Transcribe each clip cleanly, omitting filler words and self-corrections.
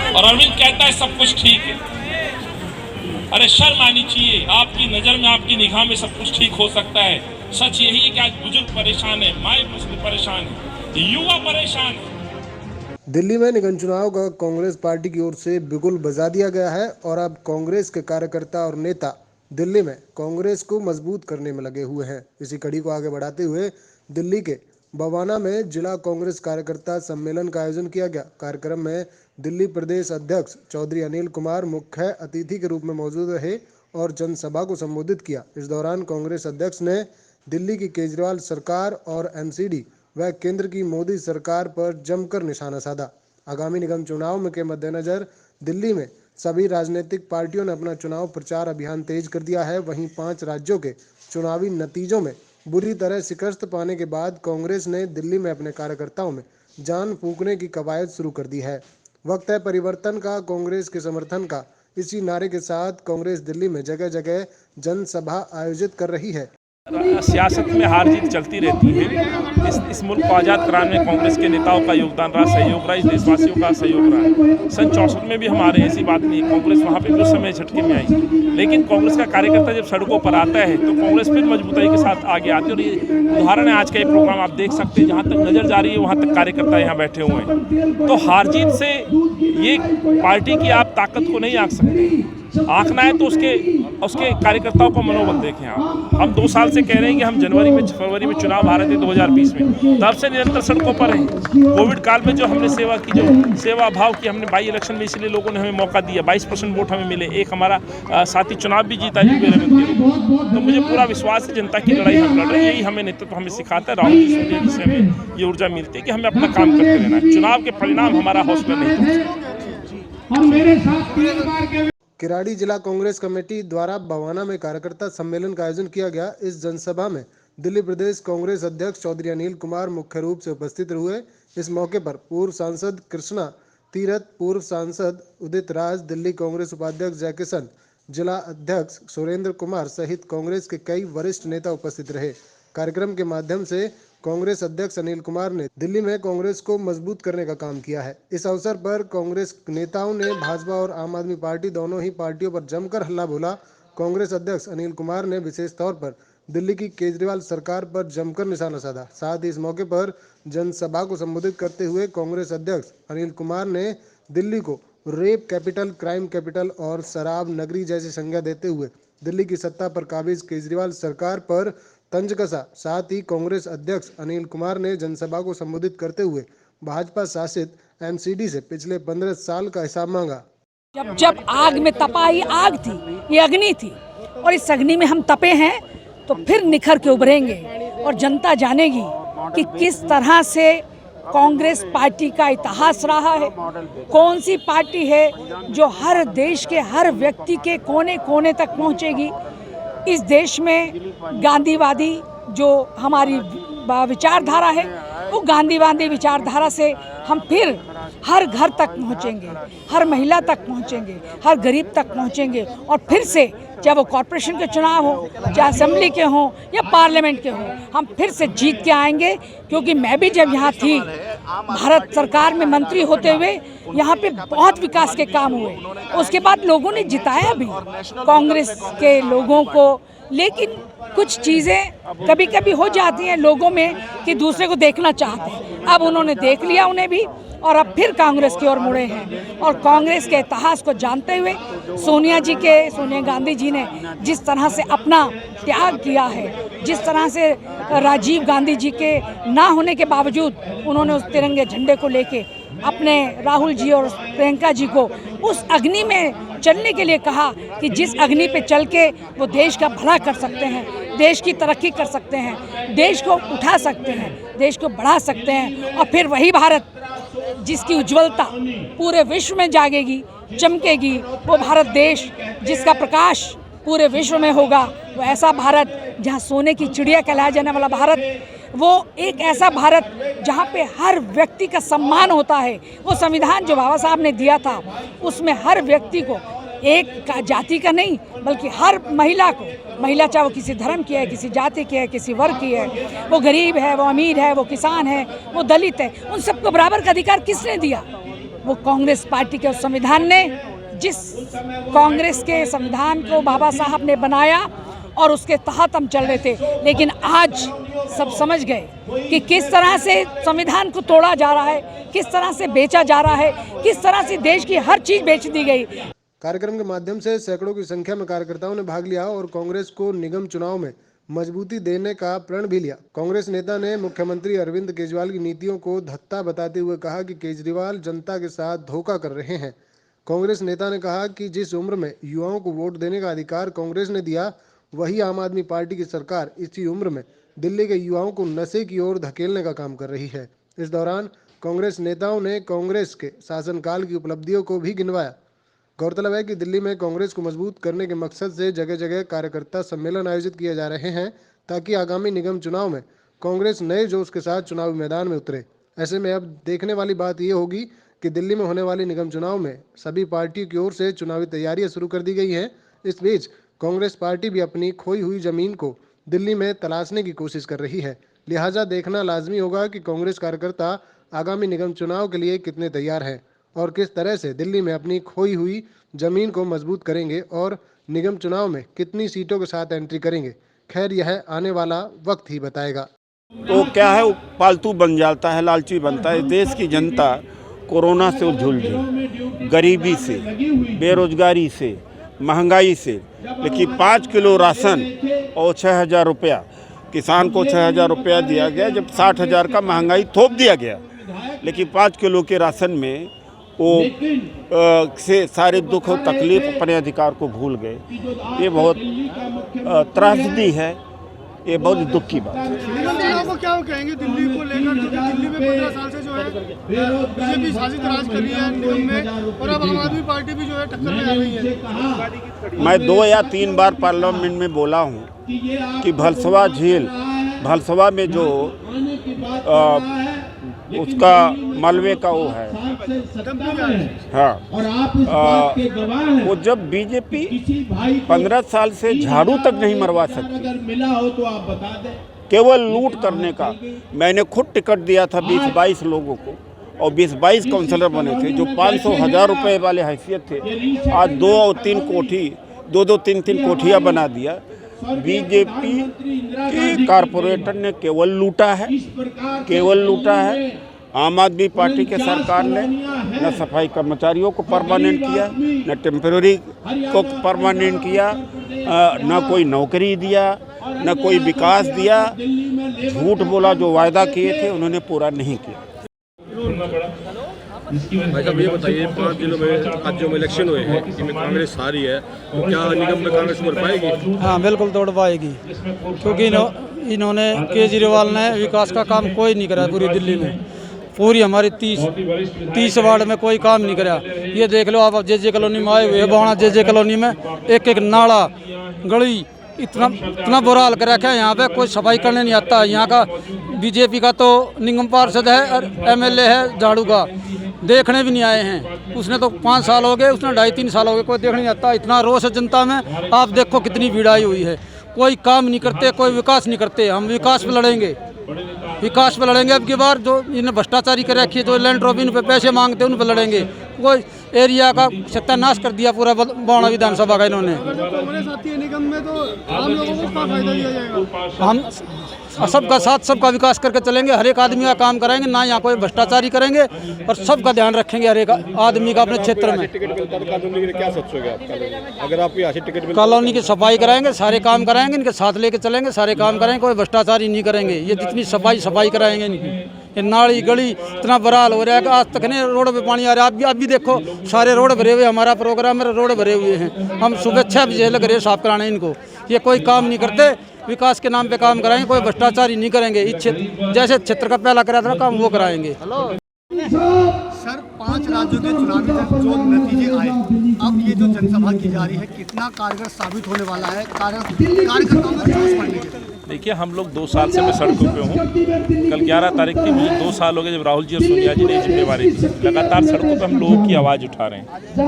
और अरविंद कहता है सब कुछ ठीक है। अरे शर्म आनी चाहिए, आपकी नज़र में, आपकी निगाह में सब कुछ ठीक हो सकता है। सच यही है कि आज बुजुर्ग परेशान है, माए परेशान है, युवा परेशान है। दिल्ली में निगम चुनाव का कांग्रेस पार्टी की ओर से बिगुल बजा दिया गया है और अब कांग्रेस के कार्यकर्ता और नेता दिल्ली में कांग्रेस को मजबूत करने में लगे हुए हैं। इसी कड़ी को आगे बढ़ाते हुए दिल्ली के बवाना में जिला कांग्रेस कार्यकर्ता सम्मेलन का आयोजन किया गया। कार्यक्रम में दिल्ली प्रदेश अध्यक्ष चौधरी अनिल कुमार मुख्य अतिथि के रूप में मौजूद रहे और जनसभा को संबोधित किया। इस दौरान कांग्रेस अध्यक्ष ने दिल्ली की केजरीवाल सरकार और एनसीडी व केंद्र की मोदी सरकार पर जमकर निशाना साधा। आगामी निगम चुनाव में के मद्देनजर दिल्ली में सभी राजनीतिक पार्टियों ने अपना चुनाव प्रचार अभियान तेज कर दिया है। वहीं 5 राज्यों के चुनावी नतीजों में बुरी तरह शिकस्त पाने के बाद कांग्रेस ने दिल्ली में अपने कार्यकर्ताओं में जान फूंकने की कवायद शुरू कर दी है। वक्त है परिवर्तन का, कांग्रेस के समर्थन का। इसी नारे के साथ कांग्रेस दिल्ली में जगह जगह जनसभा आयोजित कर रही है। सियासत में हार जीत चलती रहती है। इस मुल्क को आज़ाद कराने में कांग्रेस के नेताओं का योगदान रहा, सहयोग रहा, इस देशवासियों का सहयोग रहा। सन 64 में भी हमारे ऐसी बात नहीं, कांग्रेस वहाँ पे उस समय झटके में आई, लेकिन कांग्रेस का कार्यकर्ता जब सड़कों पर आता है तो कांग्रेस फिर मजबूती के साथ आगे आती है। और ये उदाहरण है आज का ये प्रोग्राम, आप देख सकते हैं, जहाँ तक नज़र जा रही है वहाँ तक कार्यकर्ता यहाँ बैठे हुए हैं। तो हार जीत से ये पार्टी की आप ताकत को नहीं आंक सकते। आंकना है तो उसके कार्यकर्ताओं का मनोबल देखें आप। हम 2 साल से कह रहे हैं कि हम जनवरी में फरवरी में चुनाव हारे थे 2020 में, तब से निरंतर सड़कों पर हैं। कोविड काल में जो हमने सेवा की, जो सेवा भाव की हमने, बाई इलेक्शन में इसलिए लोगों ने हमें मौका दिया, 22% वोट हमें मिले, एक हमारा साथी चुनाव भी जीता यूपी रेवंत। तो मुझे पूरा विश्वास है जनता की लड़ाई हम लड़ रहे हैं। यही हमें नेतृत्व हमें सिखाता है, राहुल जी सोनिया जी से हमें ये ऊर्जा मिलती है कि हमें अपना काम करते रहना है। चुनाव के परिणाम हमारा हौसला नहीं तोड़। किराड़ी जिला कांग्रेस कमेटी द्वारा बवाना में कार्यकर्ता सम्मेलन का आयोजन किया गया। इस जनसभा में दिल्ली प्रदेश कांग्रेस अध्यक्ष चौधरी अनिल कुमार मुख्य रूप से उपस्थित हुए। इस मौके पर पूर्व सांसद कृष्णा तीरथ, पूर्व सांसद उदित राज, दिल्ली कांग्रेस उपाध्यक्ष जयकिशन, जिला अध्यक्ष सुरेंद्र कुमार सहित कांग्रेस के कई वरिष्ठ नेता उपस्थित रहे। कार्यक्रम के माध्यम से कांग्रेस अध्यक्ष अनिल कुमार ने दिल्ली में कांग्रेस को मजबूत करने का काम किया है। इस अवसर पर कांग्रेस नेताओं ने भाजपा और आम आदमी पार्टी दोनों ही पार्टियों पर जमकर हल्ला बोला। कांग्रेस अध्यक्ष अनिल कुमार ने विशेष तौर पर दिल्ली की केजरीवाल सरकार पर जमकर निशाना साधा। साथ ही इस मौके पर जनसभा को संबोधित करते हुए कांग्रेस अध्यक्ष अनिल कुमार ने दिल्ली को रेप कैपिटल, क्राइम कैपिटल और शराब नगरी जैसी संज्ञा देते हुए दिल्ली की सत्ता पर काबिज केजरीवाल सरकार पर तंज कसा। साथ ही कांग्रेस अध्यक्ष अनिल कुमार ने जनसभा को संबोधित करते हुए भाजपा शासित एनसीडी से पिछले 15 साल का हिसाब मांगा। जब आग में तपाई आग थी, ये अग्नि थी, और इस अग्नि में हम तपे हैं तो फिर निखर के उभरेंगे और जनता जानेगी कि किस तरह से कांग्रेस पार्टी का इतिहास रहा है। कौन सी पार्टी है जो हर देश के हर व्यक्ति के कोने कोने तक पहुंचेगी। इस देश में गांधीवादी जो हमारी विचारधारा है, वो गांधीवादी विचारधारा से हम फिर हर घर तक पहुंचेंगे, हर महिला तक पहुंचेंगे, हर गरीब तक पहुंचेंगे। और फिर से चाहे वो कॉरपोरेशन के चुनाव हो, चाहे असेंबली के हों या पार्लियामेंट के हों, हम फिर से जीत के आएंगे। क्योंकि मैं भी जब यहाँ थी भारत सरकार में मंत्री होते हुए, यहाँ पे बहुत विकास के काम हुए। उसके बाद लोगों ने जिताया भी कांग्रेस के लोगों को, लेकिन कुछ चीज़ें कभी कभी हो जाती हैं लोगों में कि दूसरे को देखना चाहते हैं। अब उन्होंने देख लिया उन्हें भी, और अब फिर कांग्रेस की ओर मुड़े हैं। और कांग्रेस के इतिहास को जानते हुए सोनिया गांधी जी ने जिस तरह से अपना त्याग किया है, जिस तरह से राजीव गांधी जी के ना होने के बावजूद उन्होंने उस तिरंगे झंडे को लेके अपने राहुल जी और प्रियंका जी को उस अग्नि में चलने के लिए कहा कि जिस अग्नि पे चल के वो देश का भला कर सकते हैं, देश की तरक्की कर सकते हैं, देश को उठा सकते हैं, देश को बढ़ा सकते हैं। और फिर वही भारत जिसकी उज्ज्वलता पूरे विश्व में जागेगी, चमकेगी, वो भारत देश जिसका प्रकाश पूरे विश्व में होगा, वो ऐसा भारत जहाँ सोने की चिड़िया कहलाया जाने वाला भारत, वो एक ऐसा भारत जहाँ पे हर व्यक्ति का सम्मान होता है। वो संविधान जो बाबा साहब ने दिया था, उसमें हर व्यक्ति को, एक जाति का नहीं बल्कि हर महिला को, महिला चाहे वो किसी धर्म की है, किसी जाति की है, किसी वर्ग की है, वो गरीब है, वो अमीर है, वो किसान है, वो दलित है, उन सबको बराबर का अधिकार किसने दिया? वो कांग्रेस पार्टी के संविधान ने, जिस कांग्रेस के संविधान को बाबा साहब ने बनाया और उसके तहत हम चल रहे थे। लेकिन आज सब समझ गए कि किस तरह से संविधान को तोड़ा जा रहा है, किस तरह से बेचा जा रहा है, किस तरह से देश की हर चीज बेच दी गई। कार्यक्रम के माध्यम से सैकड़ों की संख्या में कार्यकर्ताओं ने भाग लिया और कांग्रेस को निगम चुनाव में मजबूती देने का प्रण भी लिया। कांग्रेस नेता ने मुख्यमंत्री अरविंद केजरीवाल की नीतियों को धत्ता बताते हुए कहा कि केजरीवाल जनता के साथ धोखा कर रहे हैं। कांग्रेस नेता ने कहा कि जिस उम्र में युवाओं को वोट देने का अधिकार कांग्रेस ने दिया, वही आम आदमी पार्टी की सरकार इसी उम्र में दिल्ली के युवाओं को नशे की ओर धकेलने का काम कर रही है। इस दौरान कांग्रेस नेताओं ने कांग्रेस के शासनकाल की उपलब्धियों को भी गिनवाया। गौरतलब है कि दिल्ली में कांग्रेस को मजबूत करने के मकसद से जगह जगह कार्यकर्ता सम्मेलन आयोजित किए जा रहे हैं, ताकि आगामी निगम चुनाव में कांग्रेस नए जोश के साथ चुनावी मैदान में उतरे। ऐसे में अब देखने वाली बात यह होगी कि दिल्ली में होने वाले निगम चुनाव में सभी पार्टियों की ओर से चुनावी तैयारियां शुरू कर दी गई हैं। इस बीच कांग्रेस पार्टी भी अपनी खोई हुई जमीन को दिल्ली में तलाशने की कोशिश कर रही है। लिहाजा देखना लाजमी होगा कि कांग्रेस कार्यकर्ता आगामी निगम चुनाव के लिए कितने तैयार हैं और किस तरह से दिल्ली में अपनी खोई हुई जमीन को मजबूत करेंगे और निगम चुनाव में कितनी सीटों के साथ एंट्री करेंगे। खैर, यह आने वाला वक्त ही बताएगा। तो क्या है, वो पालतू बन जाता है, लालची बनता है। देश की जनता कोरोना से जूझ रही, गरीबी से, बेरोजगारी से, महंगाई से। लेकिन 5 किलो राशन और 6,000 रुपया, किसान को 6,000 रुपया दिया गया, जब 60,000 का महंगाई थोप दिया गया। लेकिन 5 किलो के राशन में वो से सारे दुख और तकलीफ, अपने अधिकार को भूल गए। ये बहुत त्रासदी है, ये बहुत दुख की बात है। आपको क्या कहेंगे दिल्ली को लेकर, जो कि दिल्ली में 15 साल से जो है बीजेपी शासित राज कर रही है निगम में, और अब आम आदमी पार्टी भी जो है टक्कर में आ रही है। मैं 2 या 3 बार पार्लियामेंट में बोला हूँ कि भलसवा झील, भलसवा में जो उसका मलबे का वो है, हाँ, वो जब बीजेपी 15 साल से झाड़ू तक नहीं मरवा सकती, केवल लूट करने का। मैंने खुद टिकट दिया था 20-22 लोगों को, और 20-22 काउंसलर बने थे जो 500,000 रुपये वाले हैसियत थे। आज 2 और 3 कोठी, 2-2, 3-3 कोठियाँ बना दिया। बीजेपी के कारपोरेटर ने केवल लूटा है, केवल लूटा है। आम आदमी पार्टी के सरकार ने न सफाई कर्मचारियों को परमानेंट किया, न टेम्पररी को परमानेंट किया, न कोई नौकरी दिया, न कोई विकास दिया। झूठ बोला, जो वायदा किए थे उन्होंने पूरा नहीं किया। भाई साहब ये बताइए, 5 जिलों में आज जो इलेक्शन हुए हैं इनमें कांग्रेस हारी है, तो क्या निगम में कांग्रेस बढ़ पाएगी? हाँ, बिल्कुल दौड़ पाएगी, क्योंकि इन्होंने केजरीवाल ने विकास का काम कोई नहीं करा पूरी दिल्ली में। पूरी हमारी 30 वार्ड में कोई काम नहीं करा। ये देख लो आप, जे कॉलोनी में आए हुए हैं, बहाना जे कॉलोनी में एक नाला, गली, इतना बुरा हाल कर रखा है। यहाँ पे कोई सफाई करने नहीं आता। यहाँ का बीजेपी का तो निगम पार्षद है और MLA है झाड़ू का, देखने भी नहीं आए हैं। उसने तो 5 साल हो गए, उसने 2.5-3 साल हो गए, कोई देखने नहीं आता। इतना रोष है जनता में, आप देखो कितनी भीड़ आई हुई है। कोई काम नहीं करते, कोई विकास नहीं करते। हम विकास पे लड़ेंगे, विकास पे लड़ेंगे। अब की बार जो इन्हें भ्रष्टाचारी कर रखी है, जो लैंड रोबिन पे पैसे मांगते हैं, उन पर लड़ेंगे। कोई एरिया का सत्यानाश कर दिया पूरा बौना विधानसभा का इन्होंने। कांग्रेस आती है निगम में तो आम लोगों को क्या फायदा दिया जाएगा? हम सबका साथ, सबका विकास करके चलेंगे। हर एक आदमी का काम कराएंगे, ना यहाँ कोई भ्रष्टाचारी करेंगे, और सबका ध्यान रखेंगे हर एक आदमी का अपने क्षेत्र में। क्या सोचोगे आप अगर आपको यहाँ से टिकट मिलता? कॉलोनी की सफाई कराएंगे, सारे काम कराएंगे, इनके साथ लेके चलेंगे, सारे काम कराएंगे, कोई भ्रष्टाचारी नहीं करेंगे। ये जितनी सफाई कराएंगे इनकी, ये नाली गली इतना बुरा हाल हो रहा है कि आज तक नहीं रोड पे पानी आ रहा है। आप भी देखो, सारे रोड भरे हुए, हमारा प्रोग्राम है, रोड भरे हुए हैं। हम सुबह 6 बजे लग रहे हैं साफ कराने इनको। ये कोई काम नहीं करते, विकास के नाम पे काम कराएंगे, कोई भ्रष्टाचारी नहीं करेंगे। इस क्षेत्र जैसे क्षेत्र का पहला करा था काम, वो कराएंगे। सर, 5 राज्यों के चुनावी जो नतीजे आए, अब ये जो जनसभा की जा रही है, कितना कारगर साबित होने वाला है कार्यकर्ताओं में जोश बढ़ने के लिए? देखिए, हम लोग 2 साल से मैं सड़कों पे हूँ। कल 11 तारीख थी, मुझे 2 साल हो गए जब राहुल जी और सोनिया जी ने जिम्मेवारी दी। लगातार सड़कों पे हम लोगों की आवाज़ उठा रहे हैं,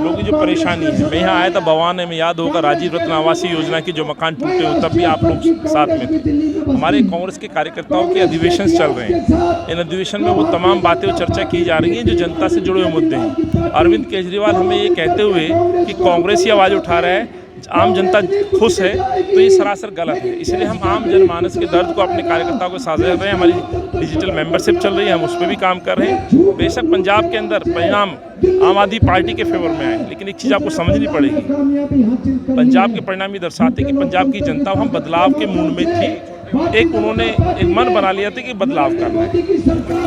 लोगों की जो परेशानी है। मैं यहाँ आया था बवाने में, याद होगा राजीव रत्न आवासीय योजना की जो मकान टूटे हो, तब भी आप लोग साथ में थे। हमारे कांग्रेस के कार्यकर्ताओं के अधिवेशन चल रहे हैं, इन अधिवेशन में वो तमाम बातें और चर्चा की जा रही हैं जो जनता से जुड़े हुए मुद्दे हैं। अरविंद केजरीवाल हमें ये कहते हुए कि कांग्रेस ही आवाज़ उठा रहा है, आम जनता खुश है, तो ये सरासर गलत है। इसलिए हम आम जनमानस के दर्द को अपने कार्यकर्ताओं को साझा कर रहे हैं। हमारी डिजिटल मेंबरशिप चल रही है, हम उस पर भी काम कर रहे हैं। बेशक पंजाब के अंदर परिणाम आम आदमी पार्टी के फेवर में आए, लेकिन एक चीज़ आपको समझनी पड़ेगी, पंजाब के परिणाम ये दर्शाते कि पंजाब की जनता हम बदलाव के मूड में थी। एक उन्होंने एक मन बना लिया था कि बदलाव करना है,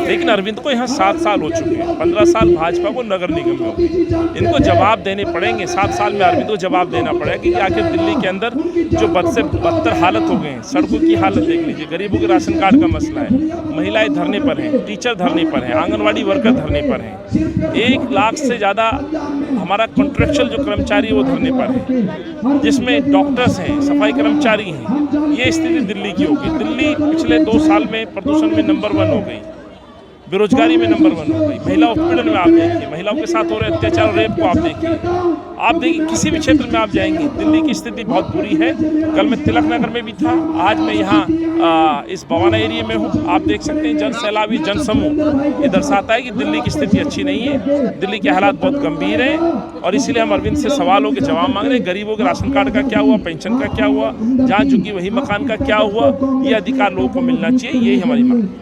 लेकिन अरविंद को यहाँ 7 साल हो चुके हैं। 15 साल भाजपा को नगर निगम में हो गई। इनको जवाब देने पड़ेंगे। 7 साल में अरविंद को जवाब देना पड़ेगा कि आखिर दिल्ली के अंदर जो बद से बदतर हालत हो गए हैं, सड़कों की हालत देख लीजिए, गरीबों के राशन कार्ड का मसला है, महिलाएं धरने पर हैं, टीचर धरने पर हैं, आंगनवाड़ी वर्कर धरने पर हैं, 1 लाख से ज़्यादा हमारा कॉन्ट्रेक्चुअल जो कर्मचारी वो धरने पर है, जिसमें डॉक्टर्स हैं, सफाई कर्मचारी हैं। ये स्थिति दिल्ली की होगी। दिल्ली पिछले 2 साल में प्रदूषण में नंबर 1 हो गई, बेरोजगारी में नंबर 1 हो गई, महिला उत्पीड़न में आप देखिए, महिलाओं के साथ हो रहे अत्याचार और रेप को आप देखिए, किसी भी क्षेत्र में आप जाएंगे दिल्ली की स्थिति बहुत बुरी है। कल मैं तिलक नगर में भी था, आज मैं यहाँ इस बवाना एरिया में हूँ। आप देख सकते हैं जन सैलाबी जन समूह, ये दर्शाता है कि दिल्ली की स्थिति अच्छी नहीं है, दिल्ली के हालात बहुत गंभीर हैं। और इसीलिए हम अरविंद से सवालों के जवाब मांग रहे हैं। गरीबों के राशन कार्ड का क्या हुआ, पेंशन का क्या हुआ, जहाँ चुकी वही मकान का क्या हुआ, ये अधिकार लोगों को मिलना चाहिए, यही हमारी मांग है।